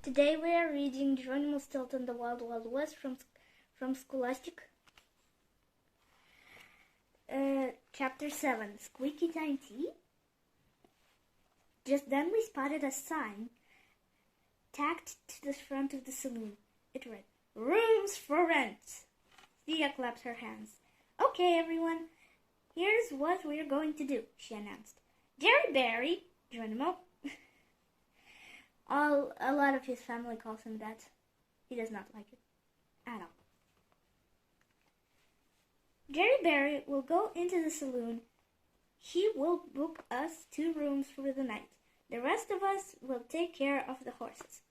Today we are reading Geronimo Stilton, The Wild Wild West from Scholastic. Chapter 7, Squeaky Time Tea. Just then we spotted a sign tacked to the front of the saloon. It read, "Rooms for rent." Thea clapped her hands. "Okay, everyone, here's what we're going to do," she announced. "Jerry Barry, Geronimo." A lot of his family calls him that. He does not like it at all. "Jerry Barry will go into the saloon. He will book us 2 rooms for the night. The rest of us will take care of the horses.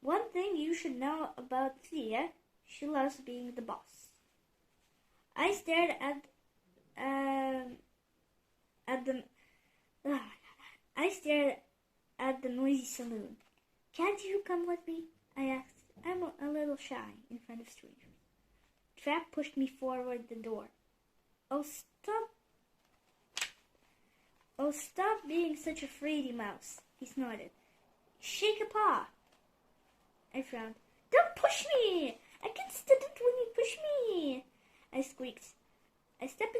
One thing you should know about Thea, she loves being the boss." I stared at the noisy saloon. "Can't you come with me?" I asked. I'm a little shy in front of strangers. Trap pushed me forward the door. Oh, stop being such a fraidy mouse," he snorted. "Shake a paw." I frowned. "Don't push me! I can't stand it when you push me," I squeaked. I stepped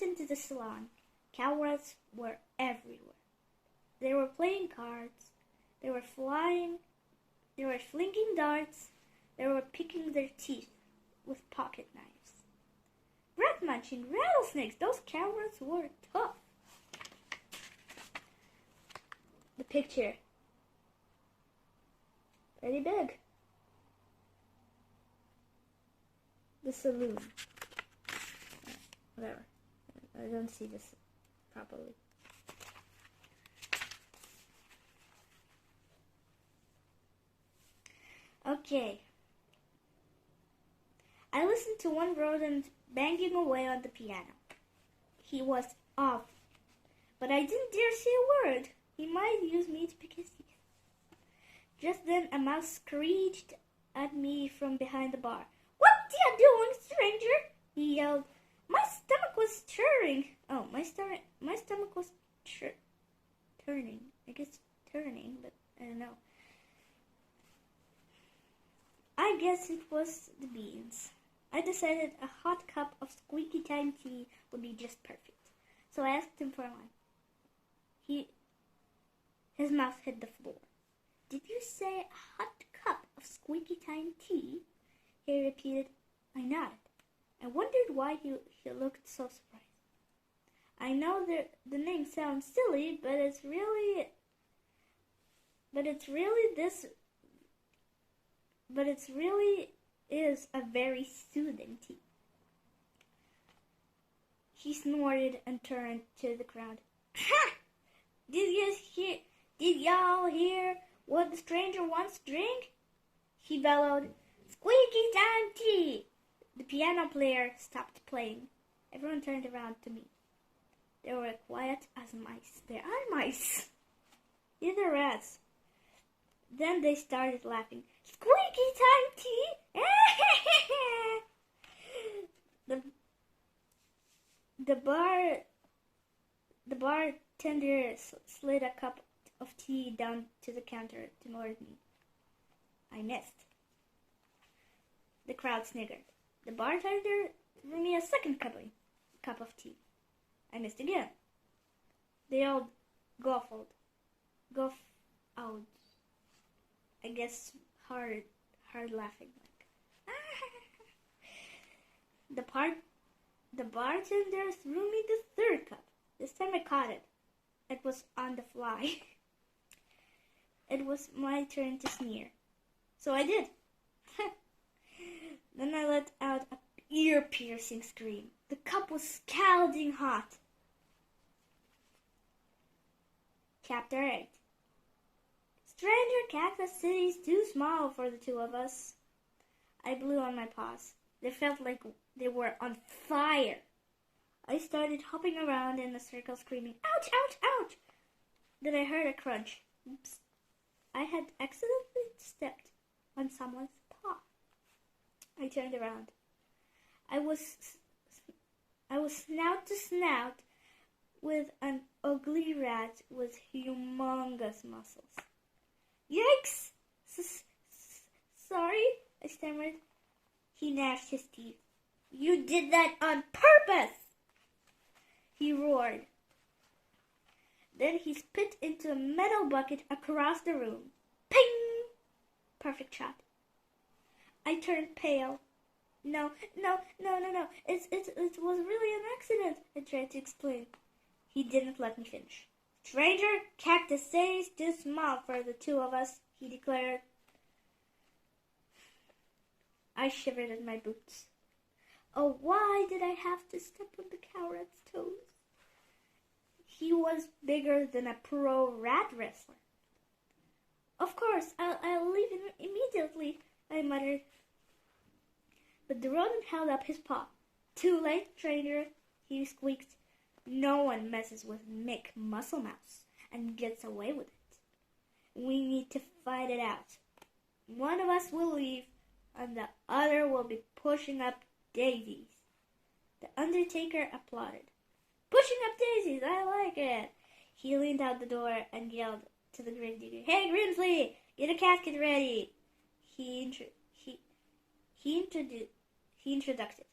into the salon. Cowrats were everywhere. They were playing cards. They were flying. They were flinging darts. They were picking their teeth with pocket knives. Rat-munching rattlesnakes. Those cowrats were tough. The picture. Pretty big. The saloon. Whatever. I don't see this properly. Okay. I listened to one rodent banging away on the piano. He was off, but I didn't dare say a word. He might use me to pick his teeth. Just then a mouse screeched at me from behind the bar. "What are you doing, stranger?" he yelled. My stomach was stirring. Oh, my stomach was turning. I guess turning, but I don't know. I guess it was the beans. I decided a hot cup of squeaky time tea would be just perfect. So I asked him for one. His mouth hit the floor. "Did you say a hot cup of squeaky time tea?" he repeated. I nodded. I wondered why he looked so surprised. I know the name sounds silly, but it really is a very soothing tea. He snorted and turned to the crowd. "Ha! Did y'all hear what the stranger wants to drink?" he bellowed. "Squeaky time tea!" The piano player stopped playing. Everyone turned around to me. They were quiet as mice. There are mice. These are rats. Then they started laughing. "Squeaky time tea!" The bartender slid a cup of tea down to the counter toward me. I missed. The crowd sniggered. The bartender threw me a second cup of tea. I missed again. They all guffawed. I guess hard laughing. The bartender threw me the third cup. This time I caught it. It was on the fly. It was my turn to sneer. So I did. Then I let out an ear-piercing scream. The cup was scalding hot. Chapter 8. Stranger Cactus City's too small for the 2 of us. I blew on my paws. They felt like they were on fire. I started hopping around in a circle screaming, "Ouch, ouch, ouch!" Then I heard a crunch. Oops. I had accidentally stepped on someone's paw. I turned around. I was snout to snout with an ugly rat with humongous muscles. "Yikes!" stammered. He gnashed his teeth. You did that on purpose! He roared. Then he spit into a metal bucket across the room. Ping! Perfect shot. I turned pale. No. It was really an accident, I tried to explain. He didn't let me finish. Stranger, cactus stays too small for the two of us, he declared. I shivered in my boots. Oh, why did I have to step on the cow rat's toes? He was bigger than a pro rat wrestler. Of course, I'll leave him immediately, I muttered. But the rodent held up his paw. Too late, stranger, he squeaked. No one messes with Mick Muscle Mouse and gets away with it. We need to fight it out. One of us will leave, and the other will be pushing up daisies. The Undertaker applauded. Pushing up daisies, I like it. He leaned out the door and yelled to the gravedigger, Hey, Grimsley, get a casket ready. He introduced it.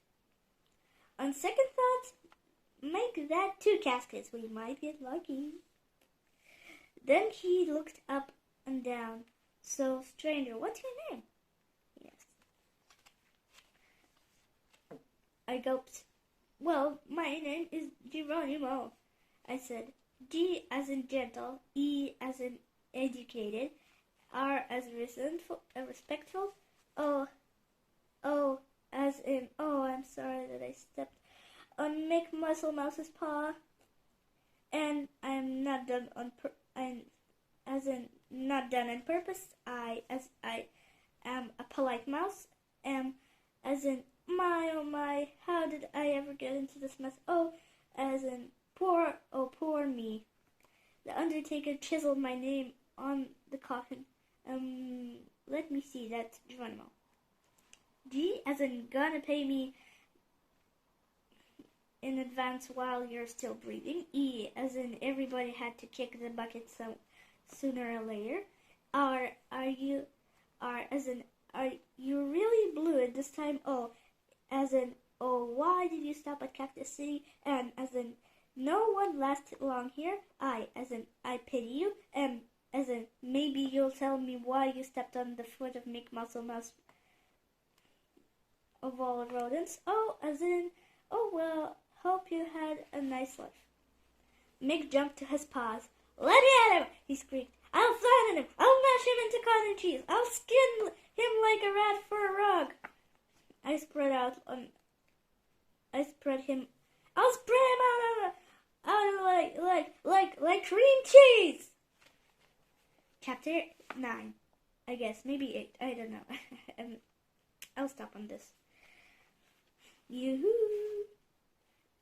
On second thought, make that 2 caskets. We might get lucky. Then he looked up and down. So, stranger, what's your name? He asked. I gulped. Well, my name is Geronimo, I said. G as in gentle, E as in educated, R as respectful, O as in, I'm sorry that I stepped on Mick Muscle Mouse's paw, and I'm not done on not done on purpose. I am a polite mouse, am as in my, oh my, how did I ever get into this mess? Oh, as in poor, oh poor me. The Undertaker chiseled my name on the coffin. Let me see, that's Geronimo. G as in gonna pay me in advance while you're still breathing. E as in everybody had to kick the bucket sooner or later. R as in are you really blew it this time? O as in oh why did you stop at Cactus City? And as in no one lasted long here. I as in I pity you. M as in maybe you'll tell me why you stepped on the foot of Mick Muscle Mouse of all rodents. O as in oh well, hope you had a nice life. Mick jumped to his paws. Let me at him, he squeaked. I'll flatten him. I'll mash him into cottage cheese. I'll skin him like a rat for a rug. I'll spread him out like cream cheese. Chapter 9. I guess, maybe 8. I don't know. I'll stop on this. Yoo-hoo.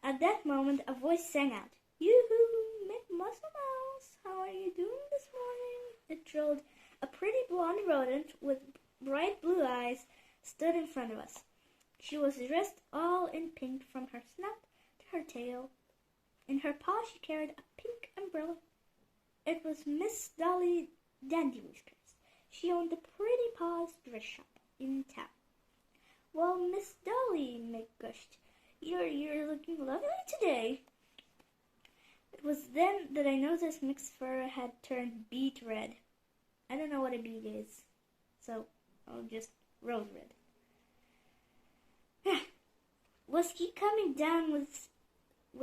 At that moment, a voice sang out. Yoo-hoo, Mick Muscle Mouse, how are you doing this morning? It trilled. A pretty blonde rodent with bright blue eyes stood in front of us. She was dressed all in pink from her snout to her tail. In her paw she carried a pink umbrella. It was Miss Dolly Dandy Whiskers. She owned the Pretty Paws dress shop in town. Well, Miss Dolly, Mick gushed, you're looking lovely today. It was then that I noticed Mick's fur had turned beet red. I don't know what a beet is, so I'll just rose red. Was he coming down with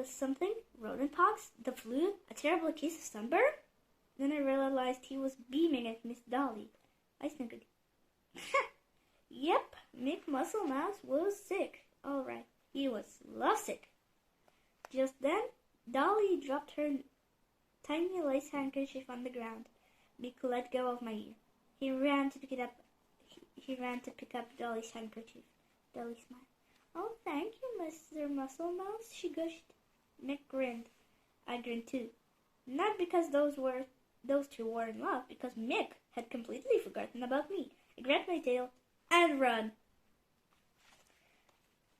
something? Rodent pox? The flu? A terrible case of sunburn? Then I realized he was beaming at Miss Dolly. I snickered. Yep, Mick Muscle Mouse was sick. All right, he was lovesick. Just then, Dolly dropped her tiny lace handkerchief on the ground. Mick let go of my ear. He ran to pick it up. He ran to pick up Dolly's handkerchief. Dolly smiled. Oh, thank you, Mr. Muscle Mouse, she gushed. Mick grinned. I grinned too. Not because those two were in love, because Mick had completely forgotten about me. I grabbed my tail and run.